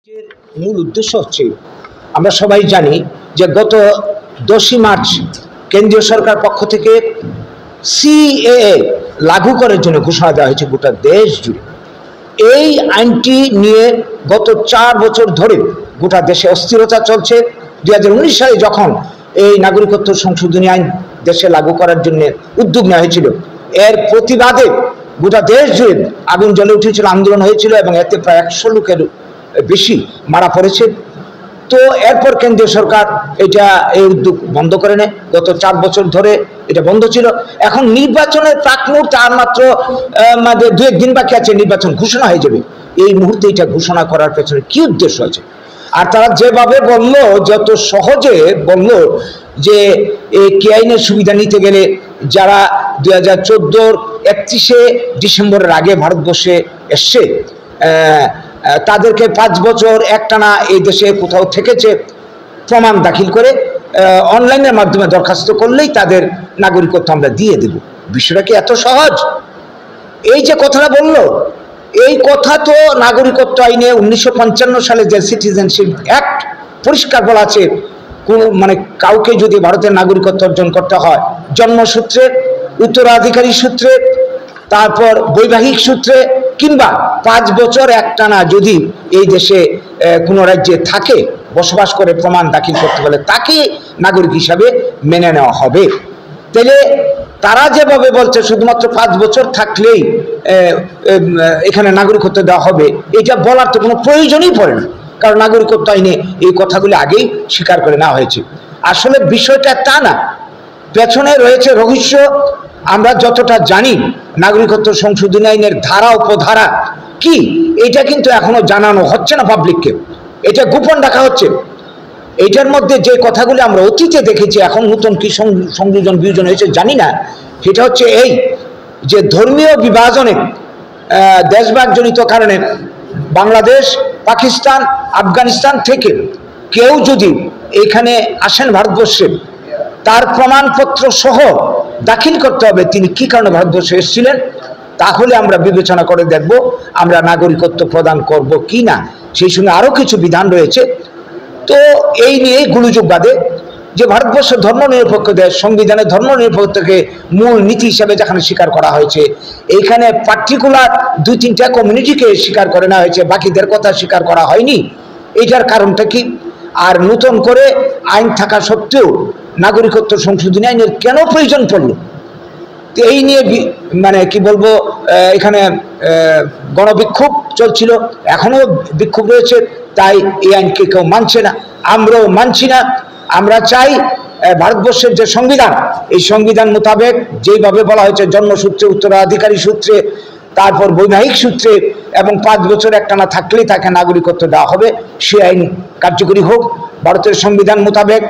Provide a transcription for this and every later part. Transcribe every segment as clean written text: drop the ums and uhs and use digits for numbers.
এর মূল উদ্দেশ্য হচ্ছে আমরা সবাই জানি যে গত 10ই মার্চ কেন্দ্রীয় সরকার পক্ষ থেকে সিএএ লাগু করার জন্য ঘোষণা দেওয়া হয়েছে গোটা দেশ জুড়ে। এই আইনটি নিয়ে গত 4 বছর ধরে গোটা দেশে অস্থিরতা চলছে। 2019 সালে যখন এই নাগরিকত্ব সংশোধনী আইন দেশে লাগু করার জন্য উদ্যোগ নেওয়া হয়েছিল, এর প্রতিবাদে গোটা দেশ জুড়ে আগুন জ্বলে উঠেছিল, আন্দোলন হয়েছিল এবং এতে প্রায় 100 লোকের বেশি মারা পড়েছে। তো এরপর কেন্দ্রীয় সরকার এই উদ্যোগ বন্ধ করে নেয়। গত 4 বছর ধরে এটা বন্ধ ছিল। এখন নির্বাচনের প্রাক মুহূর্তে আর মাত্র 2-1 দিন বাকি আছে, নির্বাচন ঘোষণা হয়ে যাবে। এই মুহূর্তে এটা ঘোষণা করার পেছনে কি উদ্দেশ্য আছে? আর তারা যেভাবে বলল, যত সহজে বলল যে এই কে আইনের সুবিধা নিতে গেলে যারা 2014 31শে ডিসেম্বরের আগে ভারতবর্ষে এসছে তাদেরকে 5 বছর একটানা এই দেশে কোথাও থেকেছে প্রমাণ দাখিল করে অনলাইনের মাধ্যমে দরখাস্ত করলেই তাদের নাগরিকত্ব আমরা দিয়ে দেব। বিষয়টা কি এত সহজ? এই যে কথাটা বলল, এই কথা তো নাগরিকত্ব আইনে 1955 সালে যে সিটিজেনশিপ অ্যাক্ট পরিষ্কার বলা আছে, কাউকে যদি ভারতের নাগরিকত্ব অর্জন করতে হয় জন্মসূত্রে, উত্তরাধিকারী সূত্রে, তারপর বৈবাহিক সূত্রে কিংবা 5 বছর একটানা যদি এই দেশে কোনো রাজ্যে থাকে, বসবাস করে প্রমাণ দাখিল করতে বলে, তাকে নাগরিক হিসাবে মেনে নেওয়া হবে। তাহলে তারা যেভাবে বলছে শুধুমাত্র 5 বছর থাকলেই এখানে নাগরিকত্ব দেওয়া হবে, এটা বলার তো কোনো প্রয়োজনই পড়ে না, কারণ নাগরিকত্ব আইনে এই কথাগুলি আগেই স্বীকার করে নেওয়া হয়েছে। আসলে বিষয়টা তা না, পেছনে রয়েছে রহস্য। আমরা যতটা জানি নাগরিকত্ব সংশোধনী আইনের ধারা উপধারা কি, এটা কিন্তু এখনো জানানো হচ্ছে না পাবলিককে, এটা গোপন রাখা হচ্ছে। এটার মধ্যে যে কথাগুলি আমরা অতীতে দেখেছি, এখন নতুন কি সংযোজন বিয়োজন হয়েছে জানি না, সেটা হচ্ছে এই যে ধর্মীয় বিভাজনে দেশভাগজনিত কারণে বাংলাদেশ, পাকিস্তান, আফগানিস্তান থেকে কেউ যদি এখানে আসেন ভারতবর্ষে, তার প্রমাণপত্র সহ দাখিল করতে হবে তিনি কি কারণে ভারতবর্ষে এসেছিলেন। তাহলে আমরা বিবেচনা করে দেখব আমরা নাগরিকত্ব প্রদান করব কি না। সেই সঙ্গে আরও কিছু বিধান রয়েছে। তো এই নিয়েই গুলুযোগ বাঁধে যে ভারতবর্ষ ধর্মনিরপেক্ষ দেশ, সংবিধানে ধর্মনিরপেক্ষতাকে মূল নীতি হিসাবে যেখানে স্বীকার করা হয়েছে, এইখানে পার্টিকুলার 2-3টা কমিউনিটিকে স্বীকার করে নেওয়া হয়েছে, বাকিদের কথা স্বীকার করা হয়নি। এইটার কারণটা কি? আর নতুন করে আইন থাকা সত্ত্বেও নাগরিকত্ব সংশোধনী আইনের কেন প্রয়োজন পড়ল? এই নিয়ে কি বলবো, এখানে গণবিক্ষোভ চলছিল, এখনো বিক্ষোভ রয়েছে। তাই এই আইনকে কেউ মানছে না, আমরাও মানছি না। আমরা চাই ভারতবর্ষের যে সংবিধান, এই সংবিধান মোতাবেক যেইভাবে বলা হয়েছে জন্মসূত্রে, উত্তরাধিকারী সূত্রে, তারপর বৈবাহিক সূত্রে এবং 5 বছর একটানা থাকলেই তাকে নাগরিকত্ব দেওয়া হবে, সে আইন কার্যকরী হোক। ভারতের সংবিধান মোতাবেক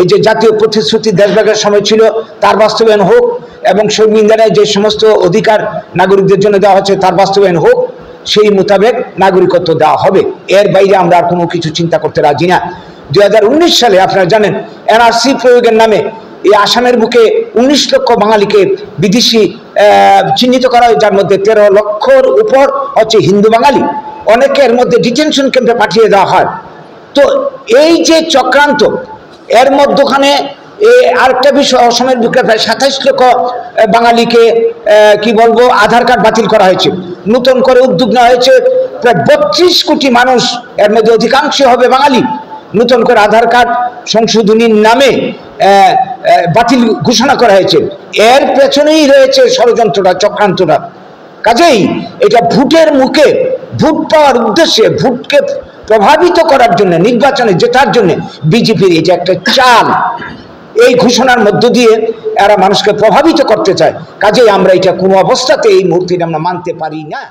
এই যে জাতীয় প্রতিশ্রুতি দেশভাগের সময় ছিল তার বাস্তবায়ন হোক, এবং সংবিধানে যে সমস্ত অধিকার নাগরিকদের জন্য দেওয়া হচ্ছে তার বাস্তবায়ন হোক, সেই মোতাবেক নাগরিকত্ব দেওয়া হবে। এর বাইরে আমরা আর কোনো কিছু চিন্তা করতে রাজি না। 2019 সালে আপনারা জানেন এনআরসি প্রয়োগের নামে এই আসামের বুকে 19 লক্ষ বাঙালিকে বিদেশি চিহ্নিত করা হয়, যার মধ্যে 13 লক্ষর উপর হচ্ছে হিন্দু বাঙালি। অনেকের মধ্যে ডিটেনশন ক্যাম্পে পাঠিয়ে দেওয়া হয়। তো এই যে চক্রান্ত, এর মধ্যখানে আরেকটা বিষয়, অসমের বুকে প্রায় 27 লক্ষ বাঙালিকে কি বলবো আধার কার্ড বাতিল করা হয়েছে। নতুন করে উদ্যোগ নেওয়া হয়েছে, প্রায় 32 কোটি মানুষ, এর মধ্যে অধিকাংশ হবে বাঙালি, নতুন করে আধার কার্ড সংশোধনীর নামে বাতিল ঘোষণা করা হয়েছে। এর পেছনেই রয়েছে ষড়যন্ত্রটা, চক্রান্তটা। কাজেই এটা ভোটের মুখে, ভোট পাওয়ার উদ্দেশ্যে, ভোটকে প্রভাবিত করার জন্য, নির্বাচনে জেতার জন্য বিজেপির এটা একটা চাল। এই ঘোষণার মধ্য দিয়ে এরা মানুষকে প্রভাবিত করতে চায়। কাজেই আমরা এটা কোনো অবস্থাতে এই মুহূর্তে আমরা মানতে পারি না।